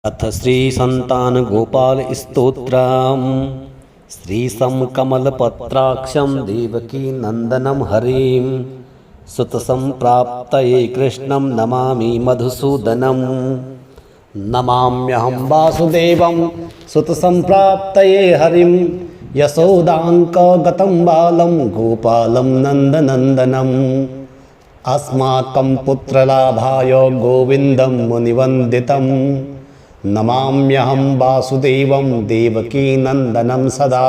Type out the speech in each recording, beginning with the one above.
अथ श्री संतान गोपाल स्तोत्रम्। श्रीशं कमलपत्राक्षं देवकी नंदनं हरिं सुतसंप्राप्तये कृष्णं नमामि मधुसूदनं। नमाम्यहं वासुदेवं सुतसंप्राप्तये हरिं यशोदाङ्कगतं बालं गोपालं नन्दनन्दनम्। अस्माकं पुत्रलाभाय गोविन्दं मुनिवन्दितं नमाम्यहं वासुदेवं देवकीनन्दनं सदा।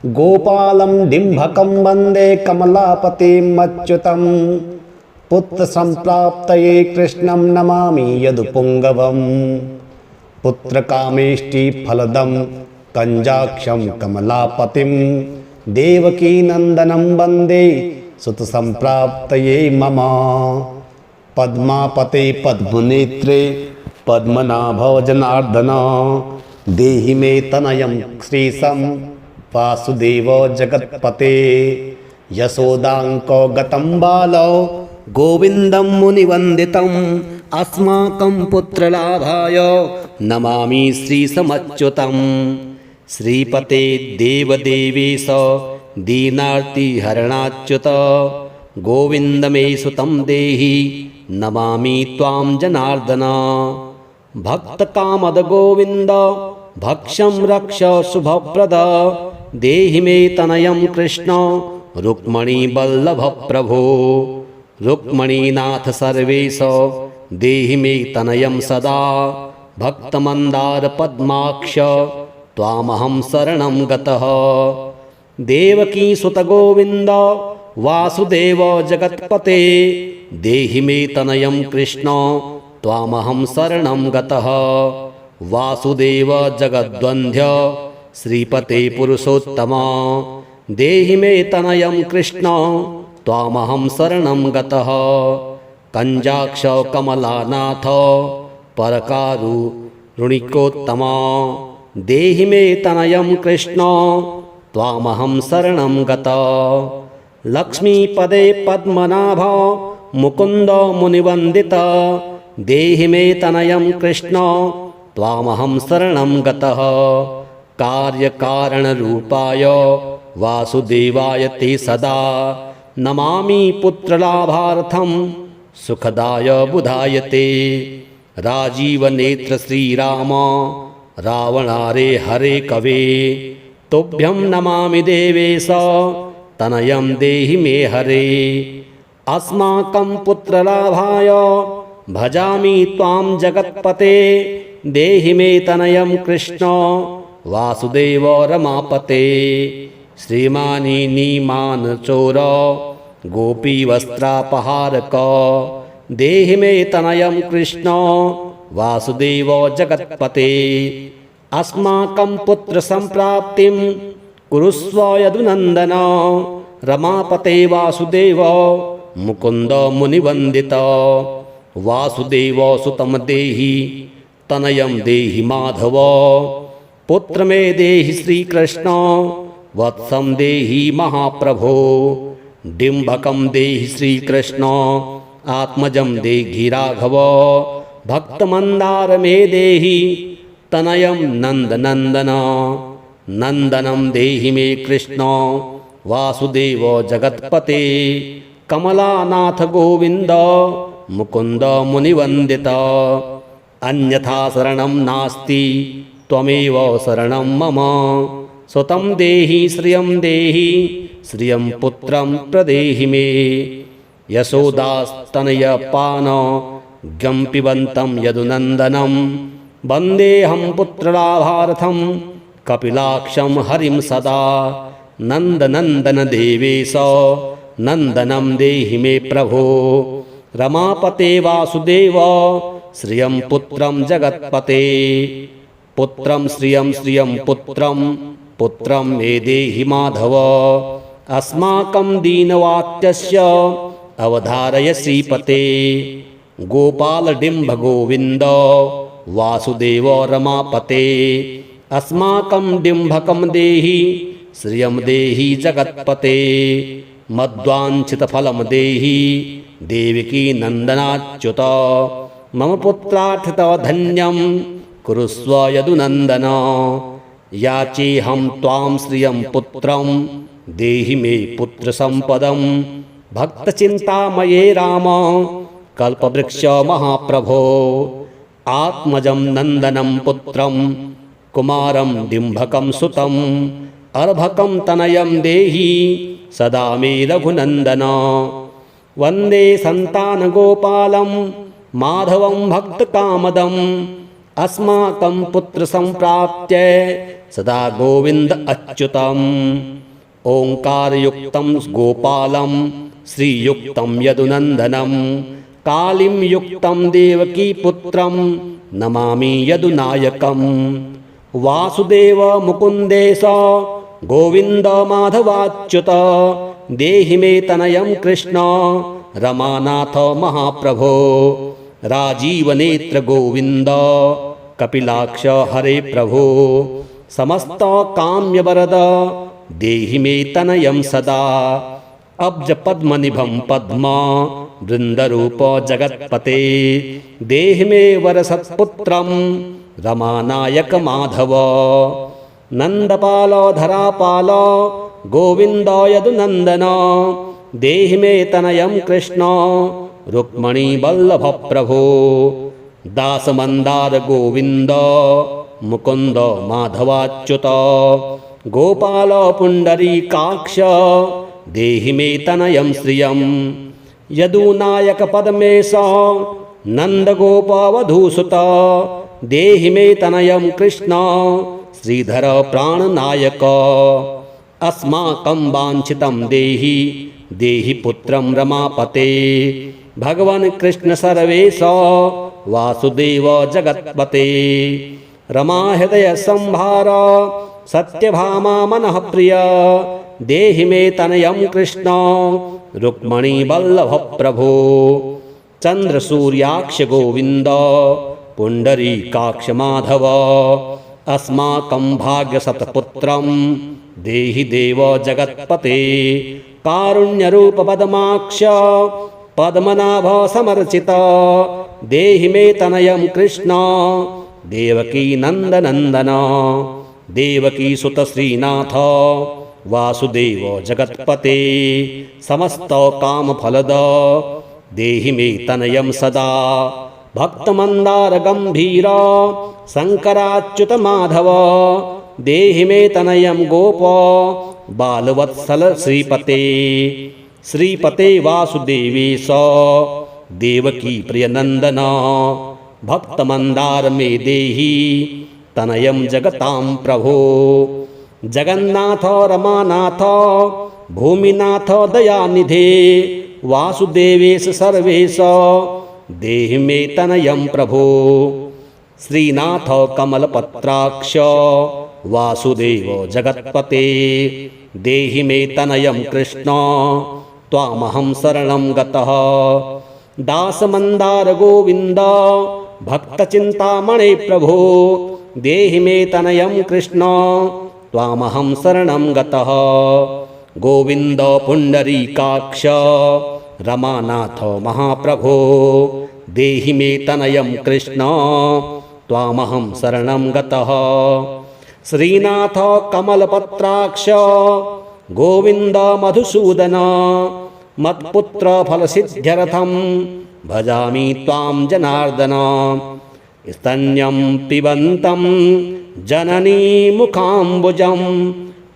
गोपालं डिम्भकं वन्दे कमलापतिम् अच्युतं पुत्रसंप्राप्तये कृष्णं नमामि यदुपुङ्गवम्। पुत्रकामेष्टिफलदं कञ्जाक्षं कमलापतिं देवकीनन्दनं वन्दे सुतसंप्राप्तये मम। पद्मापते पद्मनेत्रे पद्मनाभो जनार्दन देहि मे तनयं श्रीशं वासुदेवो जगत्पते। यशोदाङ्को गतं बालो गोविन्दं मुनिवन्दितम् अस्माकं पुत्रलाभाय नमामि श्रीशमच्युतं। श्रीपते देवदेवेश दीनार्तिहरणाच्युत गोविन्द मे सुतं देहि नमामि त्वां जनार्दन। भक्तकामद गोविन्द भक्षं रक्ष शुभप्रद देहि मे तनयं कृष्ण रुक्मणीवल्लभ प्रभो। रुक्मणीनाथ सर्वेश देहि मे तनयं सदा भक्तमन्दार पद्माक्ष त्वामहं शरणं गतः। देवकी सुत गोविन्द वासुदेव जगत्पते देहि मे तनयं कृष्ण त्वामहं शरणं गतः। वासुदेव जगद्वन्द्य श्रीपते पुरुषोत्तम देहि मे तनयं कृष्ण त्वामहं शरणं गतः। कञ्जाक्ष कमलानाथ परकारुणिकोत्तम देहि मे तनयं कृष्ण त्वामहं शरणं गतः। लक्ष्मीपदे पद्मनाभ मुकुन्द मुनिवन्दित देहि मे तनयं कृष्ण त्वामहं शरणं गतः। कार्यकारणरूपाय वासुदेवाय ते सदा नमामि पुत्रलाभार्थं सुखदाय बुधाय ते। राजीवनेत्र श्रीराम रावणारे हरे कवे तुभ्यं नमामि देवेश तनयं देहि मे हरे। अस्माकं पुत्रलाभाय भजामि त्वां जगत्पते देहि मे तनयं कृष्ण वासुदेव रमापते। श्रीमानिनीमान चोर गोपीवस्त्रापहारक देहि मे तनयं कृष्ण वासुदेव जगत्पते। अस्माकं पुत्रसंप्राप्तिं कुरुष्व यदुनन्दन रमापते वासुदेव मुकुन्द मुनिवन्दित। वासुदेव सुतं देहि तनयं देहि माधव। पुत्र मे देहि श्रीकृष्ण वत्सं देहि महाप्रभो। डिम्भकं देहि श्रीकृष्ण आत्मजं देहि राघव। भक्तमन्दार मे देहि तनयं नन्दनन्दन। नन्दनं देहि मे कृष्ण वासुदेव जगत्पते। कमलानाथ गोविन्द मुकुन्द मुनिवन्दित। अन्यथा शरणं नास्ति त्वमेव शरणं मम। सुतं देहि श्रियं पुत्रं प्रदेहि मे। यशोदास्तनयपान गं पिबन्तं यदुनन्दनं वन्देऽहं पुत्रलाभार्थं कपिलाक्षं हरिं सदा। नन्दनन्दन देवेश नन्दनं देहि मे प्रभो। रमापते वासुदेव श्रियं पुत्रं जगत्पते। पुत्रं श्रियं पुत्रं मे देहि माधव। अस्माकं दीनवाक्यस्य अवधारय श्रीपते। गोपाल डिम्भ गोविन्द वासुदेव रमापते। अस्माकं डिम्भकं देहि श्रियं देहि जगत्पते। मद्वाञ्छितफलं देहि देवकी नन्दनाच्युत। मम पुत्रार्थितो धन्यं कुरुस्व यदुनन्दन याचेऽहं त्वां श्रियं पुत्रं देहि मे पुत्रसम्पदं भक्तचिन्तामये राम कल्पवृक्ष महाप्रभो आत्मजं नन्दनं पुत्रं कुमारं डिम्भकं सुतं अर्भकं तनयं देहि सदा मे रघुनन्दन वन्दे सन्तानगोपालं माधवं भक्तकामदम् अस्माकं पुत्रसम्प्राप्त्य सदा गोविन्द अच्युतम् ओङ्कारयुक्तं गोपालं श्रीयुक्तं यदुनन्दनं कालीं युक्तं देवकीपुत्रं नमामि यदुनायकम् वासुदेव मुकुन्देश गोविन्द माधवाच्युत देहि मे तनयं कृष्ण रमानाथ महाप्रभो राजीवनेत्र गोविन्द कपिलाक्ष हरे प्रभो समस्त काम्यवरद देहि मे तनयं सदा अब्ज पद्मनिभं पद्म वृन्दरूप जगत्पते देहि मे वरसत्पुत्रं रमानायक माधव नन्दपाल धरापाल गोविन्द यदुनन्दन देहि मे तनयं कृष्ण रुक्मणी वल्लभ प्रभो दासमन्दार गोविन्द मुकुन्द माधवाच्युत गोपाल पुण्डरीकाक्ष देहि मे तनयं श्रियं यदुनायक पद्मेश नन्दगोपवधूसुत देहि मे तनयं कृष्ण श्रीधर प्राणनायक अस्माकं वाञ्छितं देहि देहि पुत्रं रमापते भगवन् कृष्ण सर्वेश वासुदेव जगत्पते रमा हृदय संभार सत्यभामा मनः प्रिय देहि मे तनयं कृष्ण रुक्मणी वल्लभ प्रभो चंद्र सूर्याक्ष गोविंद पुंडरीकाक्ष माधव अस्माकं भाग्यसत्पुत्रं देहि देव जगत्पते कारुण्यरूप पद्माक्ष पद्मनाभ समर्चित देहि मे तनयं कृष्ण देवकी नंदनंदन देवकी सुत श्रीनाथ वासुदेव जगत्पते समस्त कामफलद देहि मे तनयं सदा भक्तमंदार गंभीर शंकराच्युत माधव देहि मे तनयं गोप बालवत्सल श्रीपते श्रीपते वासुदेवेश देवकी प्रियनंदन भक्तमंदार मे देहि तनयं जगतां प्रभो जगन्नाथ रमानाथ भूमिनाथ दयानिधे वासुदेवेश सर्वेश देहि मे तनयं प्रभो श्रीनाथ कमलपत्राक्ष वासुदेव जगत्पते देहि मे तनयं कृष्ण त्वामहं शरणं गतः दासमन्दार गोविन्द भक्तचिन्तामणे प्रभो देहि मे तनयं कृष्ण त्वामहं शरणं गतः गोविन्द पुण्डरीकाक्ष रमानाथ महाप्रभो देहि मे तनयं कृष्ण त्वामहं शरणं गतः श्रीनाथ कमलपत्राक्ष गोविन्द मधुसूदन मत्पुत्र फलसिद्ध्यर्थं भजामि त्वां जनार्दन स्तन्यं पिबन्तं जननी मुखाम्बुजं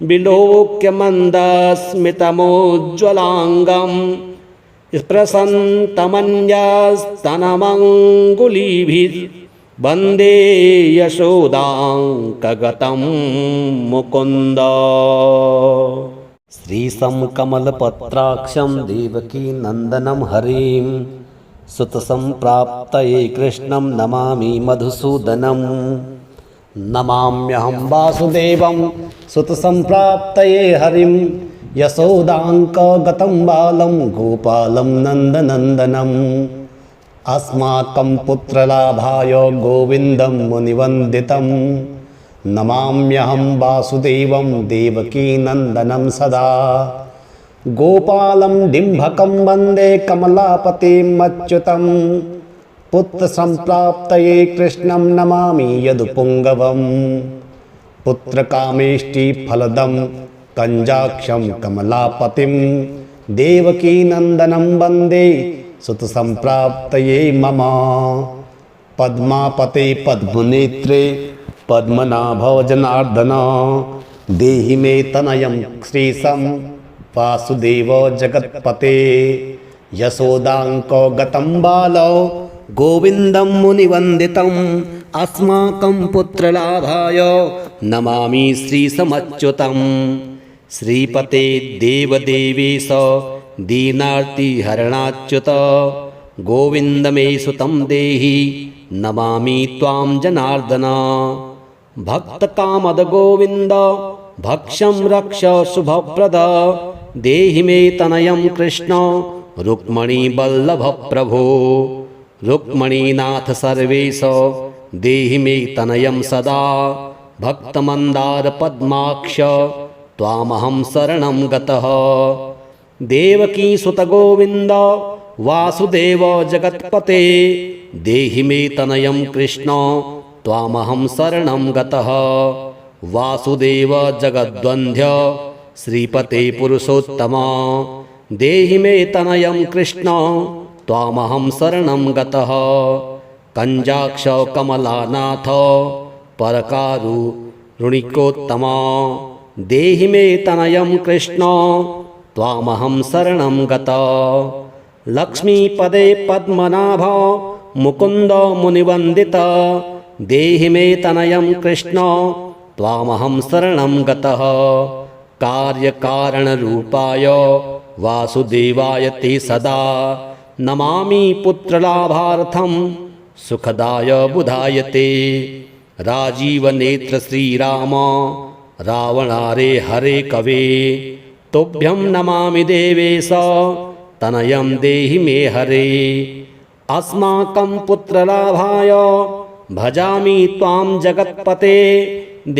विलोक्य मन्दस्मितमोज्ज्वलाङ्गं स्पृशन्तमन्यस्तनमङ्गुलीभिः वन्दे यशोदाङ्कगतं मुकुन्द श्रीशं कमलपत्राक्षं देवकी नन्दनं हरिं सुतसम्प्राप्तये कृष्णं नमामि मधुसूदनं नमाम्यहं वासुदेवं सुतसम्प्राप्तये हरिं यशोदाङ्कगतं बालं गोपालं नन्दनन्दनम् अस्माकं पुत्रलाभाय गोविन्दं मुनिवन्दितं नमाम्यहं वासुदेवं देवकीनन्दनं सदा गोपालं डिम्भकं वन्दे कमलापतिम् अच्युतं पुत्रसम्प्राप्तये कृष्णं नमामि यदुपुङ्गवम् पुत्रकामेष्टिफलदं कञ्जाक्षं कमलापतिं देवकीनन्दनं वन्दे सुतसम्प्राप्तये मम पद्मापते पद्मनेत्रे पद्मनाभो जनार्दन देहि मे तनयं श्रीशं वासुदेव जगत्पते यशोदाङ्को गतं बालो गोविन्दं मुनिवन्दितम् अस्माकं पुत्रलाभाय नमामि श्रीसमच्युतं श्रीपते देवदेवेश दीनार्तिहरणाच्युत गोविन्द मे सुतं देहि नमामि त्वां जनार्दन भक्तकामद गोविन्द भक्षं रक्ष शुभप्रद देहि मे तनयं कृष्ण रुक्मणीवल्लभ प्रभो रुक्मणीनाथ सर्वेश देहि मे तनयं सदा भक्तमन्दार पद्माक्ष त्वामहं शरणं गतः देवकी सुत गोविन्द वासुदेव जगत्पते देहि मे तनयं कृष्ण त्वामहं शरणं गतः वासुदेव जगद्वन्द्य श्रीपते पुरुषोत्तम देहि मे तनयं कृष्ण त्वामहं शरणं गतः कञ्जाक्ष कमलानाथ परकारुणिकोत्तम देहि मे तनयं कृष्ण त्वामहं शरणं गतः लक्ष्मीपदे पद्मनाभ मुकुन्द मुनिवन्दित देहि मे तनयं कृष्ण त्वामहं शरणं गतः कार्यकारणरूपाय वासुदेवाय ते सदा नमामि पुत्रलाभार्थं सुखदाय बुधाय ते राजीवनेत्र श्रीराम रावणारे हरे कवे तुभ्यं नमामि देवेश तनयं देहि मे हरे अस्माकं पुत्रलाभाय भजामि त्वां जगत्पते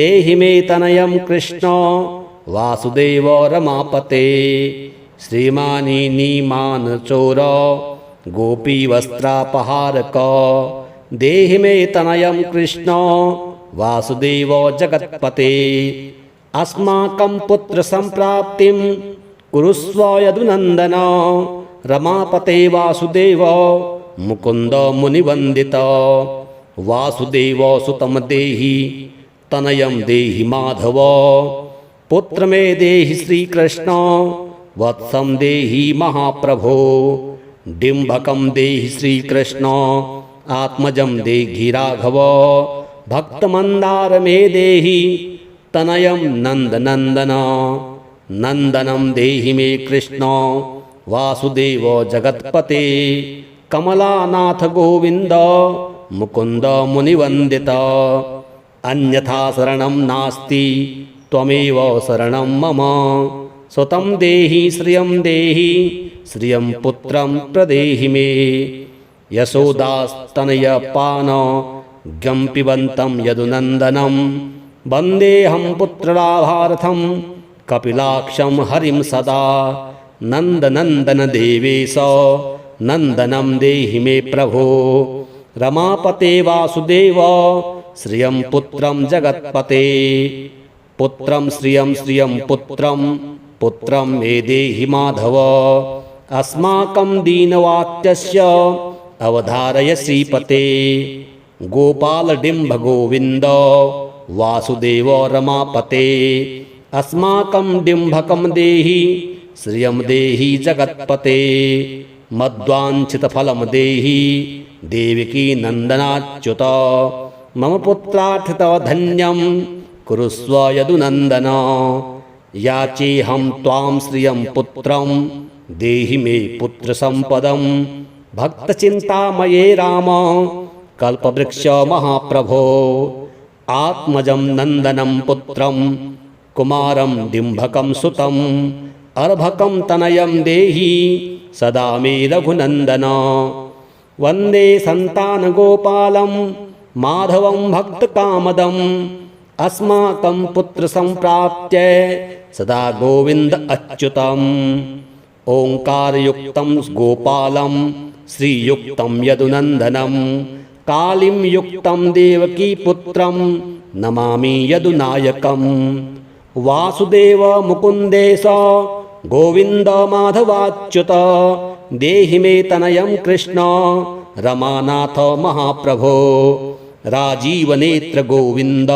देहि मे तनयं कृष्ण वासुदेव रमापते श्रीमानी नीमान चोर गोपीवस्त्रापहारक देहि मे तनयं कृष्ण वासुदेव जगत्पते अस्माकं पुत्रसम्प्राप्तिं कुरुस्व यदुनन्दन रमापते वासुदेव मुकुन्द मुनिवन्दित वासुदेव सुतं देहि तनयं देहि माधव पुत्र मे देहि श्रीकृष्ण वत्सं देहि महाप्रभो डिम्भकं देहि श्रीकृष्ण आत्मजं देहि राघव भक्तमन्दार मे देहि तनयं नन्दनन्दन नन्दनं देहि मे कृष्ण वासुदेव जगत्पते कमलानाथ गोविन्द मुकुन्द मुनिवन्दित अन्यथा शरणं नास्ति त्वमेव शरणं मम सुतं देहि श्रियं पुत्रं प्रदेहि मे यशोदास्तनयपान गम्पिबन्तं यदुनन्दनं वन्देऽहं पुत्रलाभार्थं कपिलाक्षं हरिं सदा नन्दनन्दन देवेश नन्दनं देहि मे प्रभो रमापते वासुदेव श्रियं पुत्रं जगत्पते पुत्रं श्रियं पुत्रं मे देहि माधव अस्माकं दीनवाक्यस्य अवधारय श्रीपते गोपालडिम्भ गोविन्द वासुदेव रमापते अस्माकं डिम्भकं देहि श्रियं देहि जगत्पते मद्वाञ्छितफलं देहि देवकी नन्दनाच्युत मम पुत्रार्थितधन्यं कुरुस्व यदुनन्दन याचेऽहं त्वां श्रियं पुत्रं देहि मे पुत्रसम्पदं भक्तचिन्तामये राम कल्पवृक्ष महाप्रभो आत्मजं नन्दनं पुत्रं कुमारं डिम्भकं सुतम् अर्भकं तनयं देहि सदा मे रघुनन्दन वन्दे सन्तानगोपालं माधवं भक्तकामदम् अस्माकं पुत्रसम्प्राप्त्य सदा गोविन्द अच्युतम् ओङ्कारयुक्तं गोपालं श्रीयुक्तं यदुनन्दनं कालीं युक्तं देवकीपुत्रं नमामि यदुनायकं वासुदेव मुकुन्देश गोविन्द माधवाच्युत देहि मे तनयं कृष्ण रमानाथ महाप्रभो राजीवनेत्र गोविन्द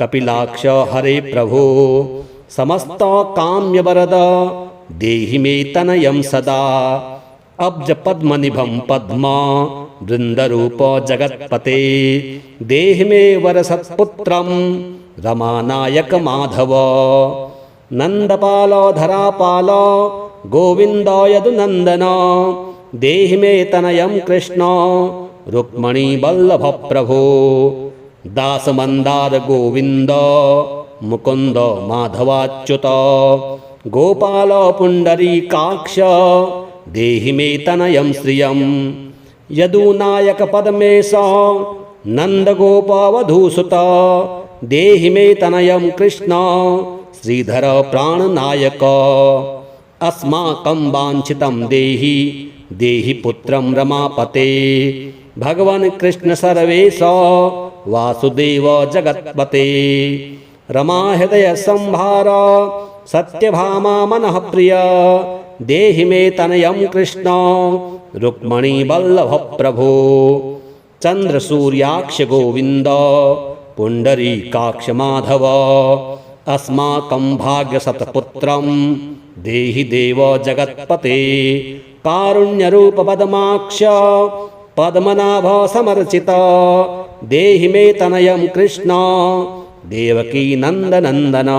कपिलाक्ष हरे प्रभो समस्त काम्यवरद देहि मे तनयं सदा अब्ज पद्मनिभं पद्म वृन्दरूप जगत्पते देहि मे वरसत्पुत्रं रमानायक माधव नन्दपाल धरापाल गोविन्द यदुनन्दन देहि मे तनयं कृष्ण रुक्मणी वल्लभ प्रभो दासमन्दार गोविन्द मुकुन्द माधवाच्युत गोपाल पुण्डरीकाक्ष देहि मे तनयं श्रियं यदुनायक पद्मेश नन्दगोपवधूसुत देहि मे तनयं कृष्ण श्रीधर प्राणनायक अस्माकं वाञ्छितं देहि देहि पुत्रं रमापते भगवन् कृष्ण सर्वेश वासुदेव जगत्पते रमा हृदय संभार सत्यभामा मनः प्रिय देहि मे तनयं कृष्ण रुक्मणी वल्लभ प्रभो चंद्र सूर्याक्ष गोविंद पुंडरीकाक्ष माधव अस्माकं भाग्यसतपुत्रं देहि देव जगत्पते कारुण्यरूप पद्माक्ष पद्मनाभ समर्चित देहि मे तनयं कृष्ण देवकी नंदनंदन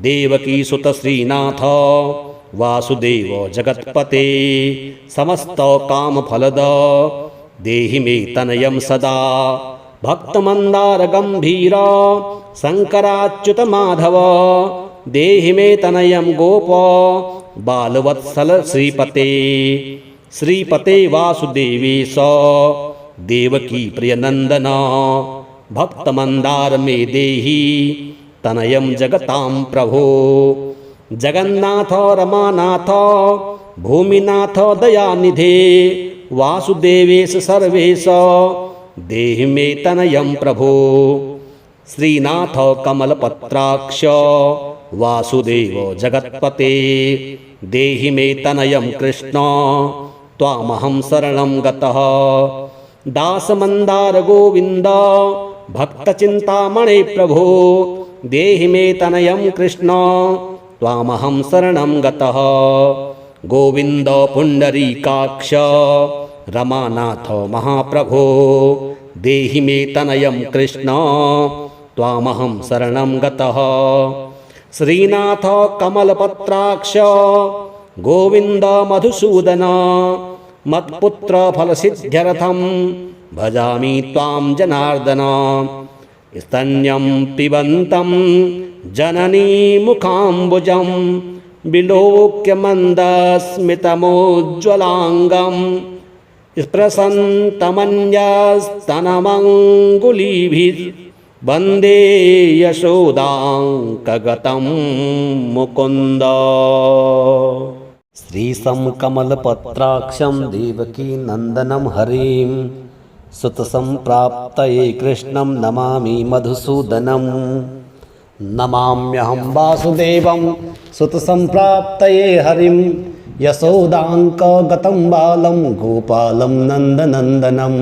देवकी सुत श्रीनाथ वासुदेव जगत्पते समस्त काम फलद देहि मे तनयं सदा भक्तमंदार गंभीर शंकराच्युत माधव देहि मे तनयं गोप बालवत्सल श्रीपते श्रीपते वासुदेवेश देवकी प्रियनंदन भक्तमंदार मे देहि तनयं जगतां प्रभो जगन्नाथ रमानाथ भूमिनाथ दयानिधे वासुदेवेश सर्वेश देहि मे तनयं प्रभो श्रीनाथ कमलपत्राक्ष वासुदेव जगत्पते देहि मे तनयं कृष्ण त्वामहं शरणं गतः दासमन्दार गोविन्द भक्तचिन्तामणे प्रभो देहि मे तनयं कृष्ण त्वामहं शरणं गतः गोविन्द पुण्डरीकाक्ष रमानाथ महाप्रभो देहि मे तनयं कृष्ण त्वामहं शरणं गतः श्रीनाथ कमलपत्राक्ष गोविन्द मधुसूदन मत्पुत्र फलसिद्ध्यर्थं भजामि त्वां जनार्दन स्तन्यं पिबन्तं जननी मुखाम्बुजं विलोक्य मन्दस्मितमोज्ज्वलाङ्गं स्पृशन्तमन्यस्तनमङ्गुलीभिः वन्दे यशोदाङ्कगतं मुकुन्द श्रीशं कमलपत्राक्षं देवकी नन्दनं हरिं सुतसम्प्राप्तये कृष्णं नमामि मधुसूदनं नमाम्यहं वासुदेवं सुतसम्प्राप्तये हरिं यशोदाङ्कगतं बालं गोपालं नन्दनन्दनम्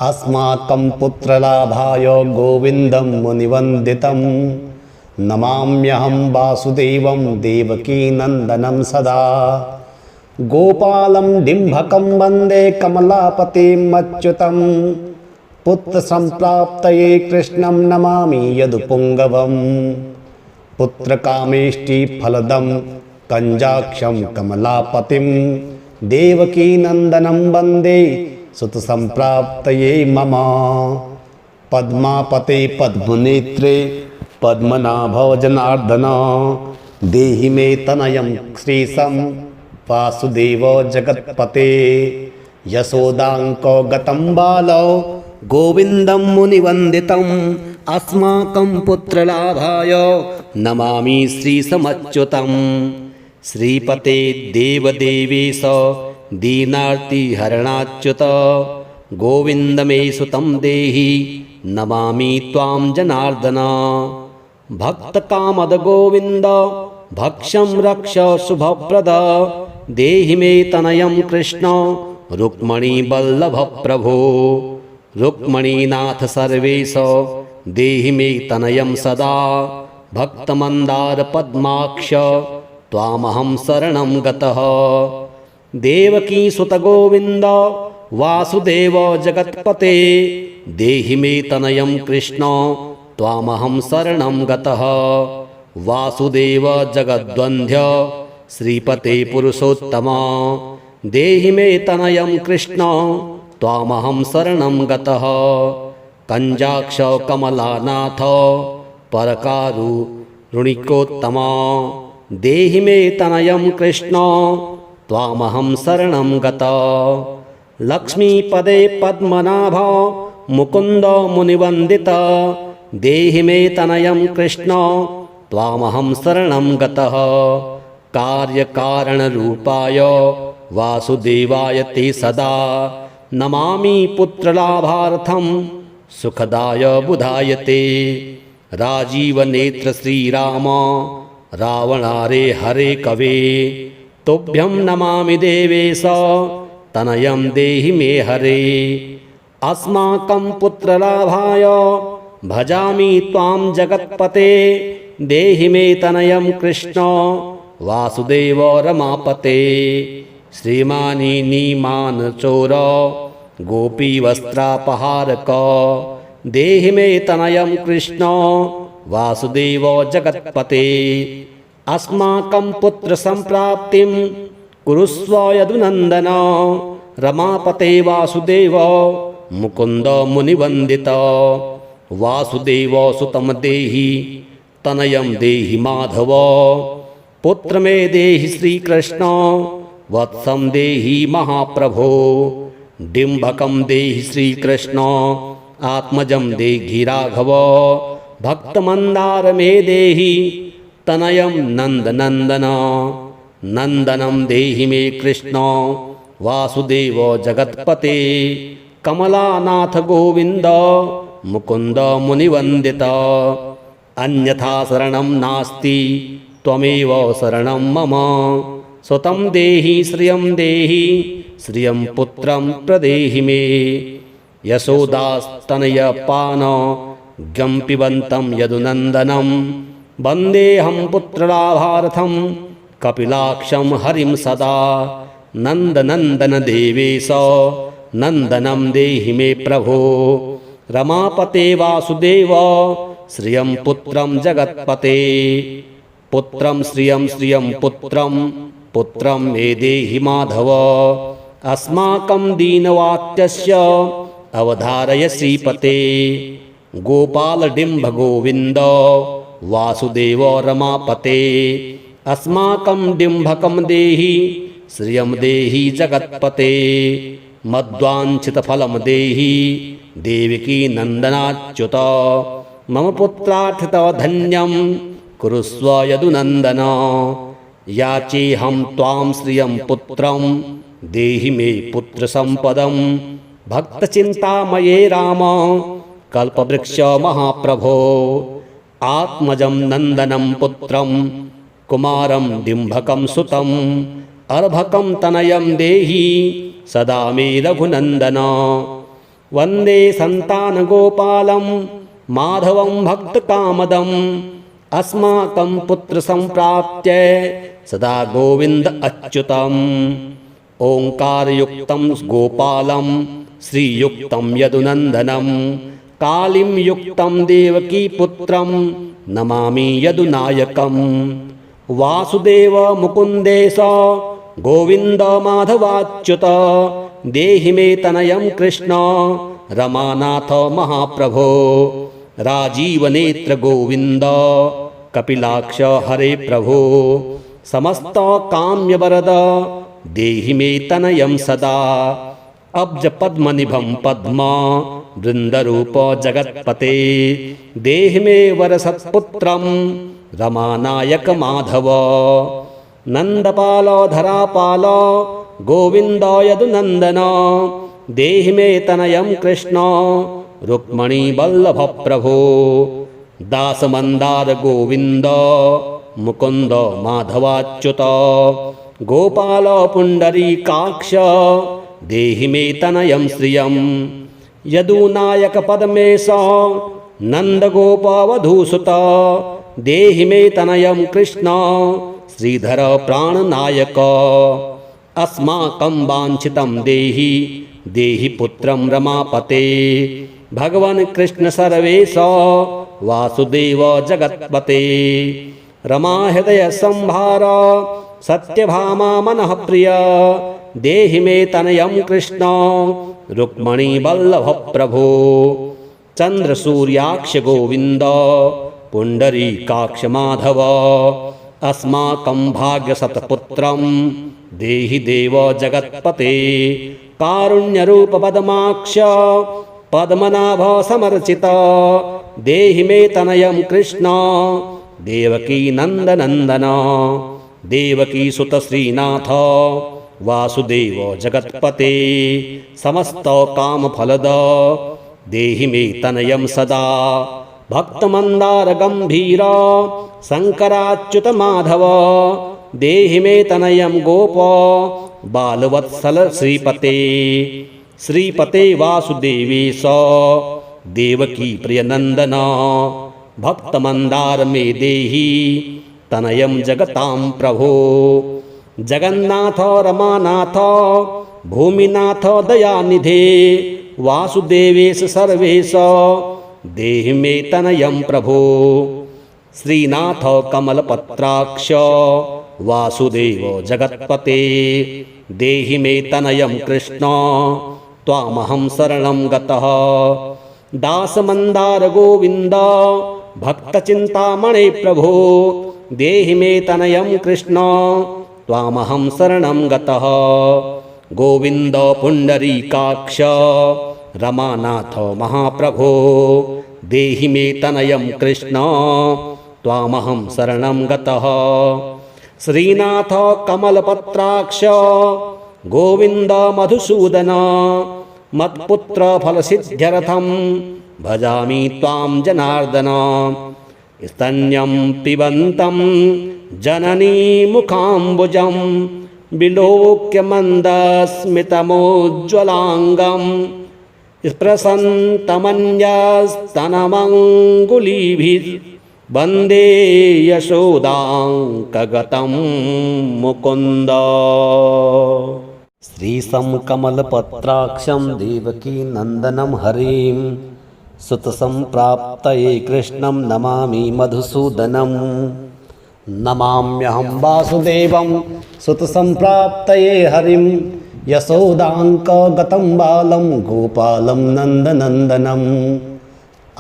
अस्माकं पुत्रलाभाय गोविन्दं मुनिवन्दितं नमाम्यहं वासुदेवं देवकीनन्दनं सदा गोपालं डिम्भकं वन्दे कमलापतिं अच्युतं पुत्रसम्प्राप्तये कृष्णं नमामि यदुपुङ्गवं पुत्रकामेष्टिफलदं कञ्जाक्षं कमलापतिं देवकीनन्दनं वन्दे सुतसम्प्राप्तये मम पद्मापते पद्मनेत्रे पद्मनाभो जनार्दन देहि मे तनयं श्रीशं वासुदेव जगत्पते यशोदाङ्को गतं बालो गोविन्दं मुनिवन्दितम् अस्माकं पुत्रलाभाय नमामि श्रीशमच्युतं श्रीपते देवदेवेश दीनार्ति हरणाच्युत गोविन्द मे सुतं देहि नमामि त्वां जनार्दन। भक्तकामद गोविन्द भक्ष्यं रक्ष शुभप्रद देहि मे तनयं कृष्ण रुक्मणी वल्लभ प्रभो। रुक्मणीनाथ सर्वेश देहि मे तनयं सदा भक्तमन्दार पद्माक्ष त्वामहं शरणं गतः। देवकी सुत गोविन्द वासुदेव जगत्पते देहि मे तनयं कृष्ण त्वामहं शरणं गतः। वासुदेव जगद्वन्द्य श्रीपते पुरुषोत्तम देहि मे तनयं कृष्ण त्वामहं शरणं गतः। कंजाक्ष कमलानाथ परकारुणिकोत्तम देहि मे तनयं कृष्ण त्वामहं शरणं गतः। लक्ष्मीपदे पद्मनाभ मुकुन्द मुनिवन्दित देहि मे तनयं कृष्ण त्वामहं शरणं गतः। कार्यकारणरूपाय वासुदेवाय ते सदा नमामि पुत्रलाभार्थं सुखदाय बुधाय ते। राजीवनेत्र श्रीराम रावणारे हरे कवे तुभ्यं नमामि देवेश तनयं देहि मे हरे। अस्माकं पुत्रलाभाय भजामि त्वां जगत्पते देहि मे तनयं कृष्ण वासुदेव रमापते। श्रीमानी नीमान चोर गोपी वस्त्रापहारक देहि मे तनयं कृष्ण वासुदेव जगत्पते। अस्माकं पुत्र संप्राप्तिं कुरुस्व यदुनन्दन रमापते वासुदेव मुकुन्द मुनिवन्दित। वासुदेव सुतं देहि तनयं देहि माधव पुत्र मे देहि श्रीकृष्ण वत्सं देहि महाप्रभो। डिम्भकं देहि श्रीकृष्ण आत्मजं देहि राघव भक्तमन्दार मे देहि तनयं नन्दनन्दन। नन्दनं देहि मे कृष्ण वासुदेव जगत्पते कमलानाथ गोविन्द मुकुन्द मुनिवन्दित। अन्यथा शरणं नास्ति त्वमेव शरणं मम। सुतं देहि श्रियं पुत्रं प्रदेहि मे। यशोदास्तनयपान गं पिबन्तं यदुनन्दनं वन्देऽहं पुत्रलाभार्थं कपिलाक्षं हरिं सदा। नन्दनन्दन देवेश नन्दनं देहि मे प्रभो। रमापते वासुदेव श्रियं पुत्रं जगत्पते। पुत्रं श्रियं पुत्रं मे देहि माधव। अस्माकं दीनवात्यस्य अवधारय श्रीपते। गोपाल डिम्भ गोविन्द वासुदेव रमापते। अस्माकं डिम्भकं देहि श्रियं देहि जगत्पते। मद्वाञ्छितफलं देहि देवकी नन्दनाच्युत। मम पुत्रार्थितव धन्यं कुरुस्व यदुनन्दन। याचेऽहं त्वां श्रियं पुत्रं देहि मे पुत्रसम्पदं। भक्तचिन्तामये राम कल्पवृक्ष महाप्रभो। आत्मजं नन्दनं पुत्रं कुमारं डिम्भकं सुतं। अर्भकं तनयं देहि सदा मे रघुनन्दन। वन्दे सन्तानगोपालं माधवं भक्तकामदम्। अस्माकं पुत्रसम्प्राप्त्य सदा गोविन्द अच्युतम्। ओङ्कारयुक्तं गोपालं श्रीयुक्तं यदुनन्दनं। कालीं युक्तं देवकीपुत्रं नमामि यदुनायकम्। वासुदेव मुकुन्देश गोविन्द माधवाच्युत देहि मे तनयं कृष्ण रमानाथ महाप्रभो। राजीवनेत्र गोविन्द कपिलाक्ष हरे प्रभो। समस्त काम्यवरद देहि मे तनयं सदा। अब्ज पद्मनिभं पद्म वृन्दरूप जगत्पते देहि मे वरसत्पुत्रं रमानायक माधव। नन्दपाल धरापाल गोविन्द यदुनन्दन देहि मे तनयं कृष्ण रुक्मणी वल्लभ प्रभो दासमन्दार गोविन्द मुकुन्द माधवाच्युत गोपाल पुण्डरीकाक्ष देहि मे तनयं श्रियं यदुनायक पद्मेश नन्दगोपवधूसुत देहि मे तनयं कृष्ण श्रीधर प्राणनायक अस्माकं वाञ्छितं देहि देहि पुत्रं रमापते भगवन् कृष्ण सर्वेश वासुदेव जगत्पते रमा हृदय संभार सत्यभामा मनः प्रिय देहि मे तनयं कृष्ण रुक्मणी वल्लभ प्रभो चंद्र सूर्याक्ष गोविंद पुंडरीकाक्ष माधव अस्माकं भाग्यसत्पुत्रं देहि देव जगत्पते कारुण्यरूप पद्माक्ष पद्मनाभ समर्चित देहि मे तनयं कृष्ण देवकी नंदनंदन देवकी सुत श्रीनाथ वासुदेव जगत्पते समस्त काम फलद देहि मे तनयं सदा भक्तमंदार गंभीर शंकराच्युत माधव देहि मे तनयं गोप बालवत्सल श्रीपते श्रीपते वासुदेवेश देवकी प्रियनंदन भक्तमंदार मे देहि तनयं जगतां प्रभो जगन्नाथ रमानाथ भूमिनाथ दयानिधे वासुदेवेश सर्वेश देहि मे तनयं प्रभो श्रीनाथ कमलपत्राक्ष वासुदेव जगत्पते देहि मे तनयं कृष्ण त्वामहं शरणं गतः दासमन्दार गोविन्द भक्तचिन्तामणे प्रभो देहि मे तनयं कृष्ण त्वामहं शरणं गतः गोविन्द पुण्डरीकाक्ष रमानाथ महाप्रभो देहि मे तनयं कृष्ण त्वामहं शरणं गतः श्रीनाथ कमलपत्राक्ष गोविन्द मधुसूदन मत्पुत्र फलसिद्ध्यर्थं भजामि त्वां जनार्दन स्तन्यं पिबन्तं जननी मुखाम्बुजं विलोक्य मन्दस्मितमोज्ज्वलाङ्गं स्पृशन्तमन्यस्तनमङ्गुलीभिः वन्दे यशोदाङ्कगतं मुकुन्द श्रीशं कमलपत्राक्षं देवकी नन्दनं हरिं सुतसम्प्राप्तये कृष्णं नमामि मधुसूदनं नमाम्यहं वासुदेवं सुतसम्प्राप्तये हरिं यशोदाङ्कगतं बालं गोपालं नन्दनन्दनम्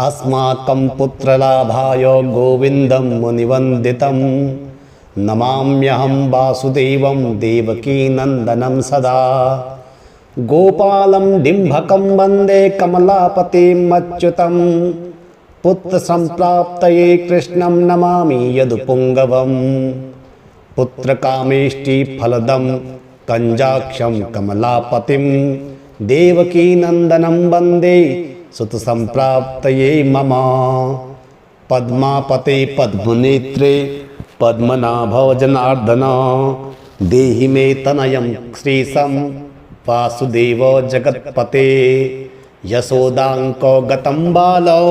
अस्माकं पुत्रलाभाय गोविन्दं मुनिवन्दितं नमाम्यहं वासुदेवं देवकीनन्दनं सदा गोपालं डिम्भकं वन्दे कमलापतिमच्युतं पुत्रसम्प्राप्तये कृष्णं नमामि यदुपुङ्गवं पुत्रकामेष्टिफलदं कञ्जाक्षं कमलापतिं देवकीनन्दनं वन्दे सुतसम्प्राप्तये मम पद्मापते पद्मनेत्रे पद्मनाभ जनार्दन देहि मे तनयं श्रीशं वासुदेव जगत्पते यशोदाङ्कगतं बालो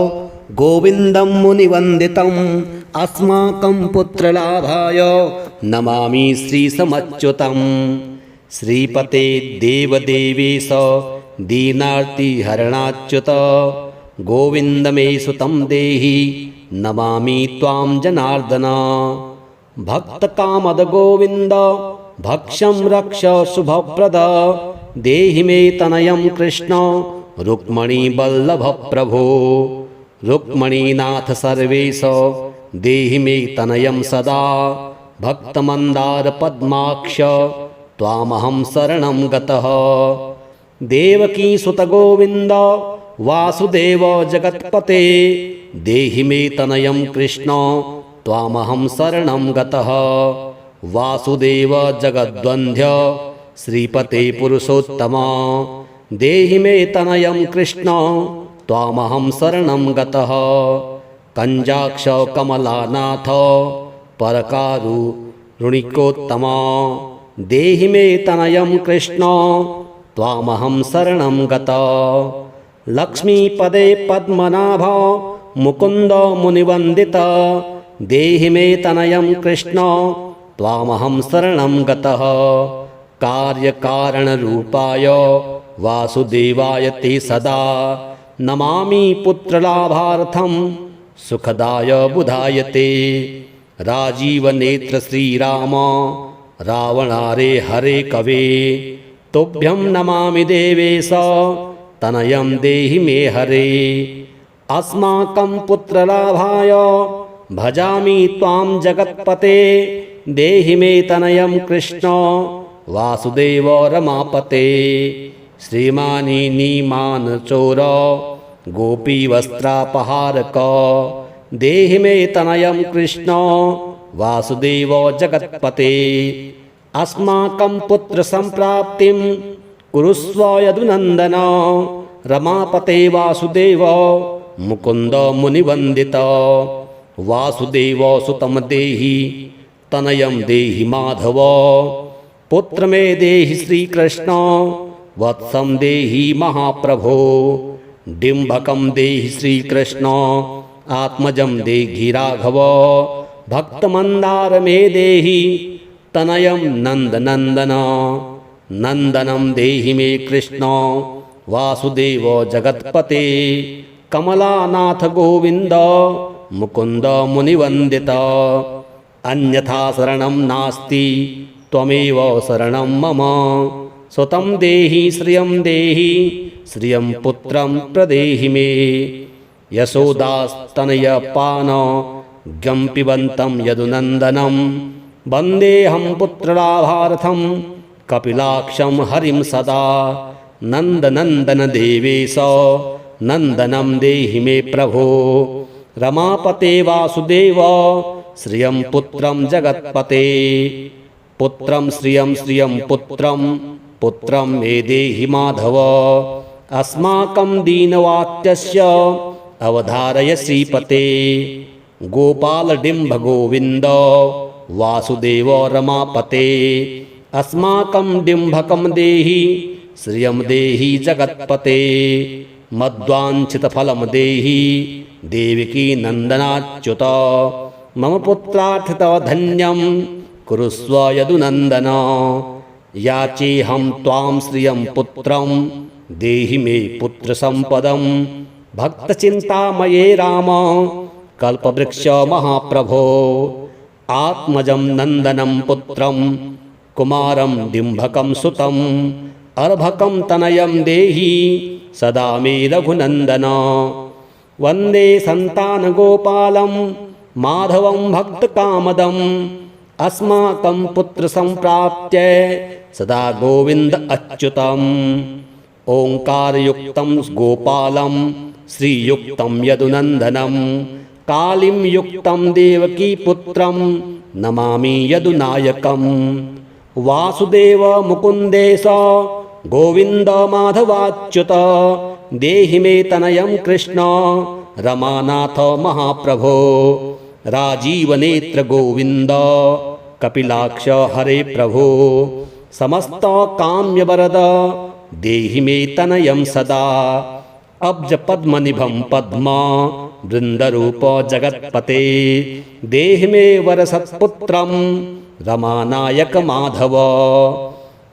गोविन्दं मुनिवन्दितम् अस्माकं पुत्रलाभाय नमामि श्रीशमच्युतं श्रीपते देवदेवेश दीनार्तिहरणाच्युत गोविन्द मे सुतं देहि नमामि त्वां जनार्दन भक्तकामद गोविन्द भक्षं रक्ष शुभप्रद देहि मे तनयं कृष्ण रुक्मणी वल्लभ प्रभो रुक्मणीनाथ सर्वेश देहि मे तनयं सदा भक्तमन्दार पद्माक्ष त्वामहं शरणं गतः देवकी सुत गोविन्द वासुदेव जगत्पते देहि मे तनयं कृष्ण त्वामहं शरणं गतः वासुदेव जगद्वन्द्य श्रीपते पुरुषोत्तम देहि मे तनयं कृष्ण त्वामहं शरणं गतः। कंजाक्ष कमलानाथ परकारुणिकोत्तम देहि मे तनयं कृष्ण त्वामहं शरणं गतः। लक्ष्मीपदे पद्मनाभ मुकुंद मुनिवंदित देहि मे तनयं कृष्ण त्वामहं शरणं गतः। कार्यकारणरूपाय वासुदेवाय ते सदा नमामि पुत्रलाभार्थं सुखदाय बुधाय ते। राजीवनेत्र श्रीराम रावणारे हरे कवे तुभ्यं नमामि देवेश तनयं देहि मे हरे। अस्माकं पुत्रलाभाय भजामि त्वां जगत्पते देहि मे तनयं कृष्ण वासुदेव रमापते। श्रीमानी नीमान चोर गोपी वस्त्रापहारक देहि मे तनयं कृष्ण वासुदेव जगत्पते। अस्माकं पुत्र संप्राप्तिं कुरुस्व यदुनंदन रमापते वासुदेव मुकुंद मुनिवंदित। वासुदेव सुतं देहि तनयं देहि माधव पुत्र मे देहि श्रीकृष्ण वत्सं देहि महाप्रभो। डिम्भकं देहि श्रीकृष्ण आत्मजं देहि राघव भक्तमंदार मे देहि तनयं नंदनंदन। नंदनं देहि मे कृष्ण वासुदेव जगत्पते। कमलानाथ गोविंद मुकुंद मुनिवंदित। अन्यथा शरणं नास्ति त्वमेव शरणं मम। सुतं देहि श्रियं पुत्रं प्रदेहि मे। यशोदास्तनयपान गं पिबन्तं यदुनन्दनं वन्देऽहं पुत्रलाभार्थं कपिलाक्षं हरिं सदा। नन्दनन्दन देवेश नन्दनं देहि मे प्रभो। रमापते वासुदेव श्रियं पुत्रं जगत्पते। पुत्रं श्रियं पुत्रं मे देहि माधव। अस्माकं दीनवाक्यस्य अवधारय श्रीपते। गोपाल डिम्भ गोविंद वासुदेव रमापते। अस्माकं डिम्भकं देहि श्रियं देहि जगत्पते। मद्वाञ्छितफलं देहि देवकी नन्दनाच्युत। मम पुत्रार्थितव धन्यं कुरुस्व यदुनन्दन। याचेऽहं त्वां श्रियं पुत्रं देहि मे पुत्रसम्पदं। भक्तचिन्तामये राम कल्पवृक्ष महाप्रभो। आत्मजं नन्दनं पुत्रं कुमारं डिम्भकं सुतं। अर्भकं तनयं देहि सदा मे रघुनन्दन। वन्दे सन्तानगोपालं माधवं भक्तकामदम्। अस्माकं पुत्रसम्प्राप्त्यै सदा गोविन्द अच्युतम्। ओङ्कारयुक्तं गोपालं श्रीयुक्तं यदुनन्दनं। कालीं युक्तं देवकीपुत्रं नमामि यदुनायकम्। वासुदेव मुकुन्देश गोविन्द माधवाच्युत देहि मे तनयं कृष्ण रमानाथ महाप्रभो। राजीवनेत्र गोविंद कपिलाक्ष हरे प्रभो। समस्त काम्यवरद देहि मे तनयं सदा। अब्ज पद्मनिभं पद्म वृंदरूप जगत्पते। देहि मे वरसत्पुत्रं रमानायक माधव।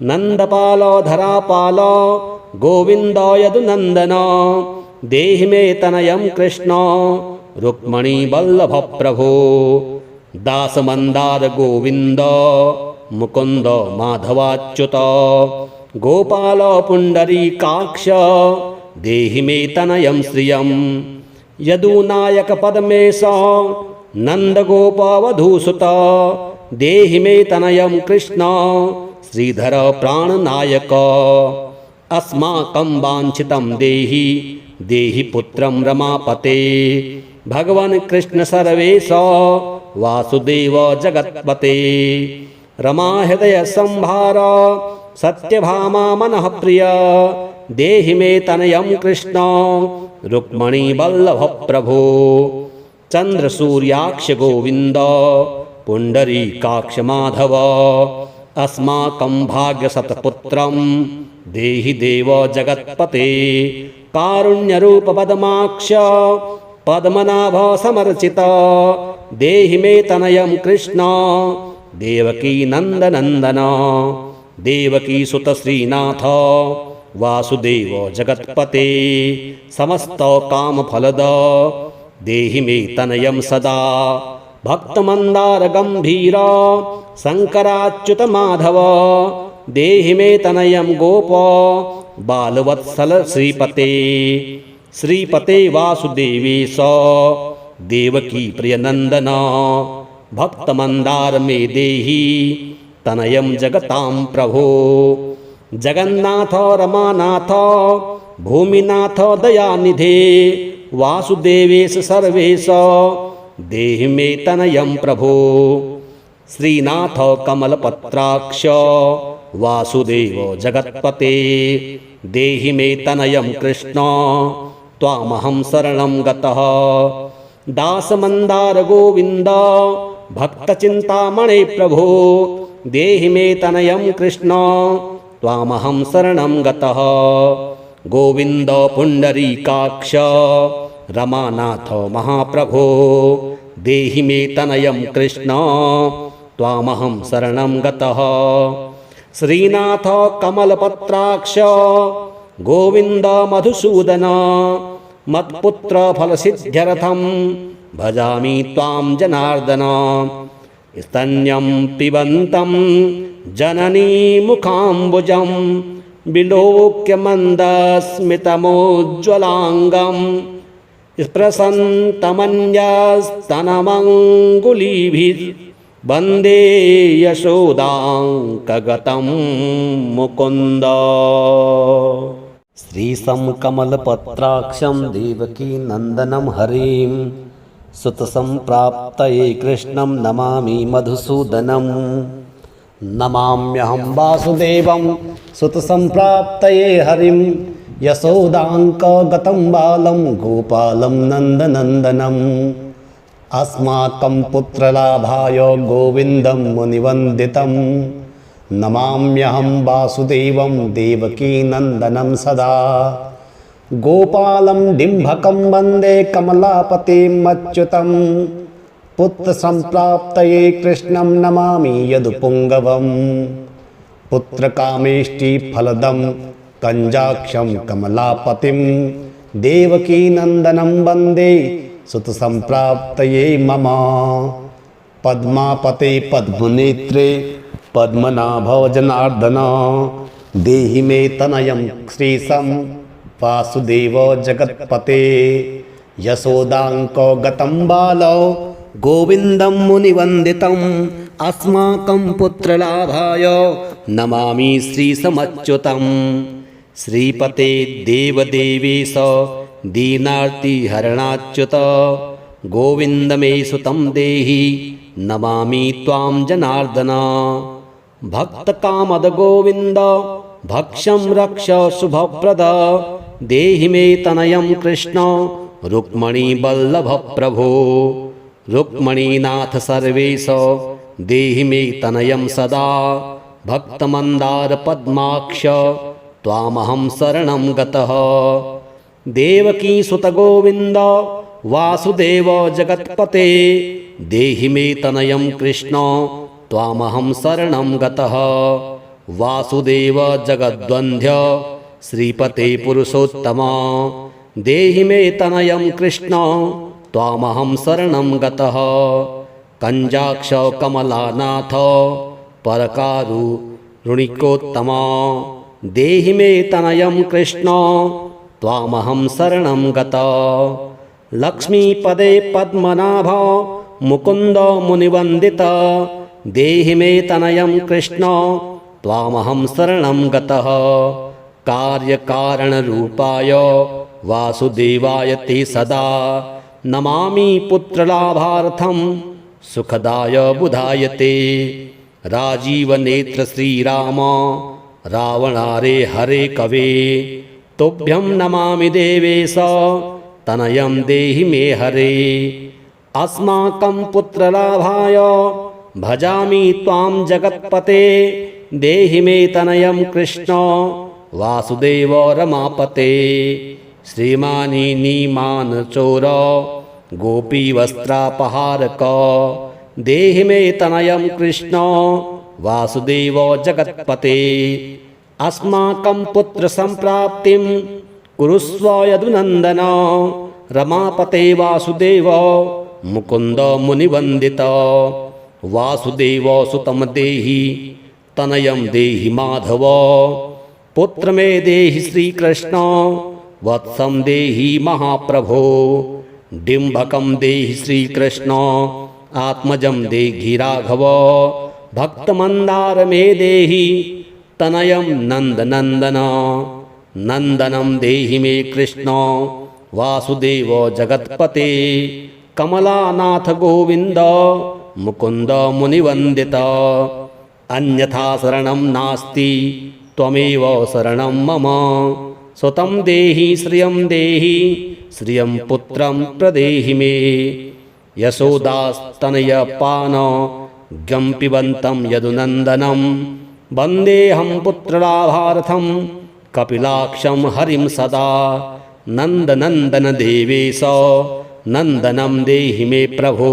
नंदपाल धरापाल गोविंद यदुनंदन देहि मे तनयं कृष्ण रुक्मणी वल्लभ प्रभो। दासमंदार गोविंद मुकुंद माधवाच्युत। गोपाल पुंडरीकाक्ष देहि मे तनयं श्रियं। यदुनायक पद्मेश नंदगोपवधूसुत देहि मे तनयं कृष्ण श्रीधर प्राणनायक। अस्माकं वाञ्छितं देहि देहि पुत्रं रमापते। भगवन् कृष्ण सर्वेश वासुदेव जगत्पते। रमा हृदय संभार सत्यभामा मनः प्रिय देहि मे तनयं कृष्ण रुक्मणी वल्लभ प्रभो चन्द्रसूर्याक्ष गोविन्द पुण्डरीकाक्ष माधव अस्माकं भाग्यसत्पुत्रं देहि देव जगत्पते कारुण्यरूप पद्माक्ष पद्मनाभ समर्चित देहि मे तनयं कृष्ण देवकी नन्दनन्दन देवकी सुत श्रीनाथ वासुदेव जगत्पते समस्त कामफलद देहि मे तनयं सदा भक्तमन्दार गम्भीर शङ्कराच्युत माधव देहि मे तनयं गोप बालवत्सल श्रीपते श्रीपते वासुदेवेश देवकी प्रियनन्दन भक्तमन्दार मे देहि तनयं जगतां प्रभो जगन्नाथ रमानाथ भूमिनाथ दयानिधे वासुदेवेश सर्वेश देहि मे तनयं प्रभो श्रीनाथ कमलपत्राक्ष वासुदेव जगत्पते देहि मे तनयं कृष्ण त्वामहं शरणं गतः दासमन्दार गोविन्द भक्तचिन्तामणे प्रभो देहि मे तनयं कृष्ण त्वामहं शरणं गतः गोविन्द पुण्डरीकाक्ष रमानाथ महाप्रभो देहि मे तनयं कृष्ण त्वामहं शरणं गतः श्रीनाथ कमलपत्राक्ष गोविन्द मधुसूदन मत्पुत्र फलसिद्ध्यर्थं भजामि त्वां जनार्दन स्तन्यं पिबन्तं जननी मुखाम्बुजं विलोक्य मन्दस्मितमोज्ज्वलाङ्गं स्पृशन्तमन्यस्तनमङ्गुलीभिः वन्दे यशोदाङ्कगतं मुकुन्द श्रीशं कमलपत्राक्षं देवकी नन्दनं हरिं सुतसम्प्राप्तये कृष्णं नमामि मधुसूदनं नमाम्यहं वासुदेवं सुतसम्प्राप्तये हरिं यशोदाङ्कगतं बालं गोपालं नन्दनन्दनम् अस्माकं पुत्रलाभाय गोविन्दं मुनिवन्दितं नमाम्यहं वासुदेवं देवकीनन्दनं सदा गोपालं डिम्भकं वन्दे कमलापतिमच्युतं पुत्रसम्प्राप्तये कृष्णं नमामि यदुपुङ्गवं पुत्रकामेष्टिफलदं कञ्जाक्षं कमलापतिं देवकीनन्दनं वन्दे सुतसम्प्राप्तये मम पद्मापते पद्मनेत्रे पद्मनाभ जनार्दन देहि मे तनयं श्रीशं वासुदेव जगत्पते यशोदाङ्कगतं बालो गोविन्दं मुनिवन्दितम् अस्माकं पुत्रलाभाय नमामि श्रीशमच्युतं श्रीपते देवदेवेश दीनार्तिहरणाच्युत गोविन्द मे सुतं देहि नमामि त्वां जनार्दन भक्तकामद गोविन्द भक्षं रक्ष शुभप्रद देहि मे तनयं कृष्ण रुक्मणी वल्लभ प्रभो रुक्मणीनाथ सर्वेश देहि मे तनयं सदा भक्तमन्दार पद्माक्ष त्वामहं शरणं गतः देवकी सुत गोविन्द वासुदेव जगत्पते देहि मे तनयं कृष्ण त्वामहं शरणं गतः वासुदेव जगद्वन्द्य श्रीपते पुरुषोत्तम देहि मे तनयं कृष्ण त्वामहं शरणं गतः कञ्जाक्ष कमलानाथ परकारुणिकोत्तम देहि मे तनयं कृष्ण त्वामहं शरणं गतः लक्ष्मीपदे पद्मनाभ मुकुन्द मुनिवन्दित देहि मे तनयं कृष्ण त्वामहं शरणं गतः कार्यकारणरूपाय वासुदेवाय ते सदा नमामि पुत्रलाभार्थं सुखदाय बुधाय ते राजीवनेत्र श्रीराम रावणारे हरे कवे तुभ्यं नमामि देवेश तनयं देहि मे हरे अस्माकं पुत्रलाभाय भजामि त्वां जगत्पते देहि मे तनयं कृष्ण वासुदेव रमापते श्रीमानी नीमान चोर गोपी वस्त्रापहारक देहि मे तनयं कृष्ण वासुदेव जगत्पते अस्माकं पुत्र संप्राप्तिं कुरुस्व यदुनन्दन रमापते वासुदेव मुकुंद मुनिवंदित वासुदेव सुतम देहि तनयं देहि माधव पुत्र मे देहि श्रीकृष्ण वत्सं देहि महाप्रभो डिम्भकं देहि श्रीकृष्ण आत्मजं देहि राघव भक्तमंदार मे देहि तनयं नंदनंदन नंदनं देहि मे कृष्ण वासुदेव जगत्पते कमलानाथ गोविंद मुकुंद मुनिवंदित अन्यथा शरणं नास्ति त्वमेव शरणं मम सुतं देहि श्रियं पुत्रं प्रदेहि मे यशोदास्तनयपान गं पिबन्तं यदुनन्दनं वन्देऽहं पुत्रलाभार्थं कपिलाक्षं हरिं सदा नन्दनन्दन देवेश नन्दनं देहि मे प्रभो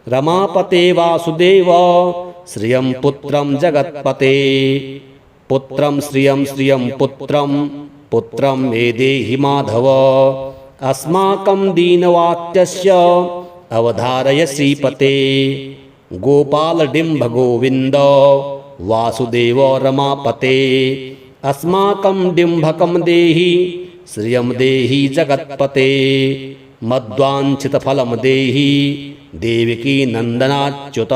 रमापते वासुदेव श्रियं पुत्रं जगत्पते पुत्रं श्रियं पुत्रं मे देहि माधव अस्माकं दीनवाक्यस्य अवधारय श्रीपते गोपालडिम्भ गोविन्द वासुदेव रमापते अस्माकं डिम्भकं देहि श्रियं देहि जगत्पते मद्वाञ्छितफलं देहि देवकी नन्दनाच्युत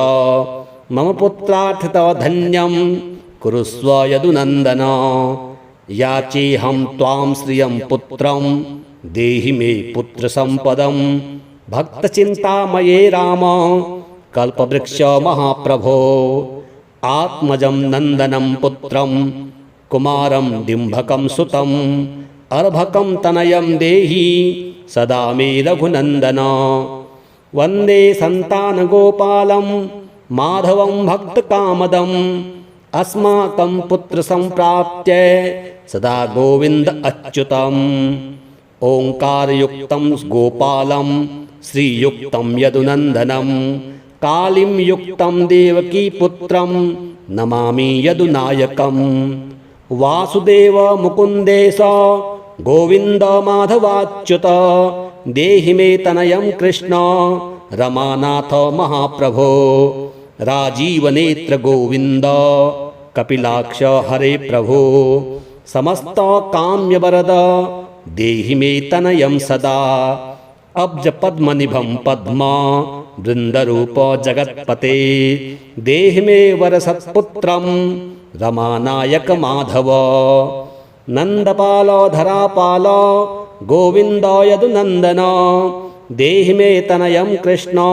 मम पुत्रार्थितो धन्यं कुरुस्व यदुनन्दन याचेऽहं त्वां श्रियं पुत्रं देहि मे पुत्रसम्पदं भक्तचिन्तामये राम कल्पवृक्ष महाप्रभो आत्मजं नन्दनं पुत्रं कुमारं डिम्भकं सुतम् अर्भकं तनयं देहि सदा मे रघुनन्दन वन्दे सन्तानगोपालं माधवं भक्तकामदं अस्माकं पुत्रसम्प्राप्त्यै सदा गोविन्द अच्युतम् ओङ्कारयुक्तं गोपालं श्रीयुक्तं यदुनन्दनं कालीं युक्तं देवकीपुत्रं नमामि यदुनायकम् वासुदेव मुकुन्देश गोविन्द माधवाच्युत देहि मे तनयं कृष्ण रमानाथ महाप्रभो राजीवनेत्र गोविन्द कपिलाक्ष हरे प्रभो समस्त काम्यवरद देहि मे तनयं सदा अब्ज पद्मनिभं पद्म वृन्दरूप जगत्पते देहि मे वरसत्पुत्रं रमानायक माधव नन्दपाल धरापाल गोविन्द यदुनन्दन देहि मे तनयं कृष्ण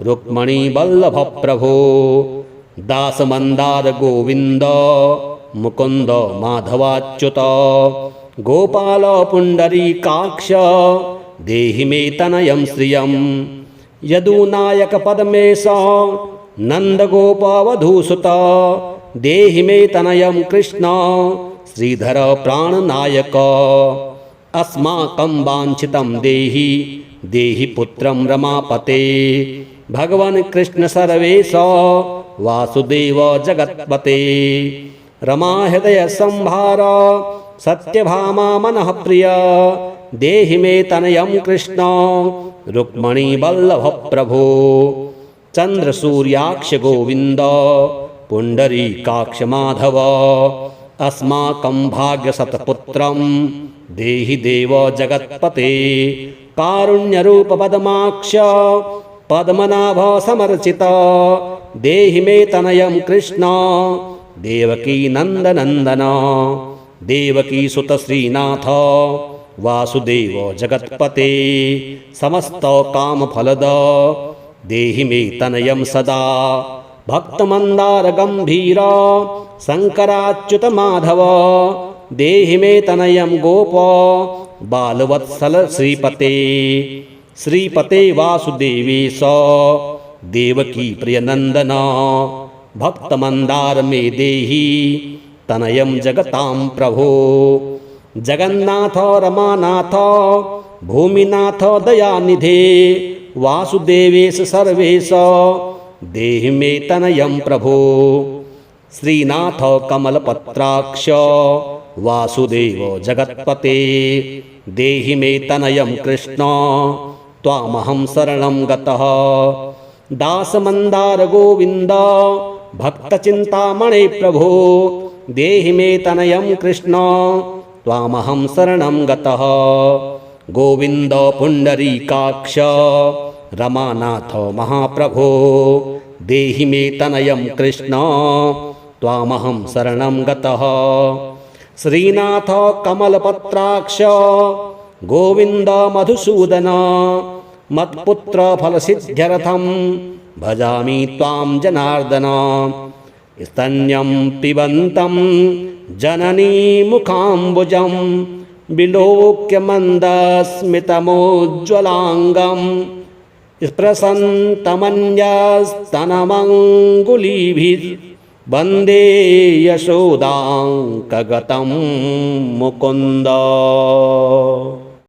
रुक्मणी वल्लभ प्रभो दासमन्दार गोविन्द मुकुन्द माधवाच्युत गोपाल पुण्डरीकाक्ष देहि मे तनयं श्रियं यदुनायक पद्मेश नन्दगोपवधूसुत देहि मे तनयं कृष्ण श्रीधर प्राणनायक अस्माकं वाञ्छितं देहि देहि पुत्रं रमापते भगवन् कृष्ण सर्वेश वासुदेव जगत्पते रमा हृदय संभार सत्यभामा मनः प्रिय देहि मे तनयं कृष्ण रुक्मणी वल्लभ प्रभो चन्द्रसूर्याक्ष गोविन्द पुण्डरीकाक्ष माधव अस्माकं भाग्यसत्पुत्रं देहि देव जगत्पते कारुण्यरूप पद्माक्ष पद्मनाभ समर्चित देहि मे तनयं कृष्ण देवकी नन्दनन्दन देवकी सुत श्रीनाथ वासुदेव जगत्पते समस्त कामफलद देहि मे तनयं सदा भक्तमन्दार गम्भीर शंकराच्युत माधव देहि मे तनयं गोप बालवत्सल श्रीपते श्रीपते वासुदेवेश देवकी प्रियनंदन भक्तमंदार मे देहि तनयं जगतां प्रभो जगन्नाथ रमानाथ भूमिनाथ दयानिधे वासुदेवेश सर्वेश देहि मे तनयं प्रभो श्रीनाथ कमलपत्राक्ष वासुदेव जगत्पते देहि मे तनयं कृष्ण त्वामहं शरणं गतः दासमन्दार गोविन्द भक्तचिन्तामणे प्रभो देहि मे तनयं कृष्ण त्वामहं शरणं गतः गोविन्द पुण्डरीकाक्ष रमानाथ महाप्रभो देहि मे तनयं कृष्ण त्वामहं शरणं गतः श्रीनाथ कमलपत्राक्ष गोविन्द मधुसूदन मत्पुत्र फलसिद्ध्यर्थं भजामि त्वां जनार्दन स्तन्यं पिबन्तं जननी मुखाम्बुजं विलोक्य मन्दस्मितमोज्ज्वलाङ्गं स्पृशन्तमन्यस्तनमङ्गुलीभिः वन्दे यशोदां कगतं मुकुन्द।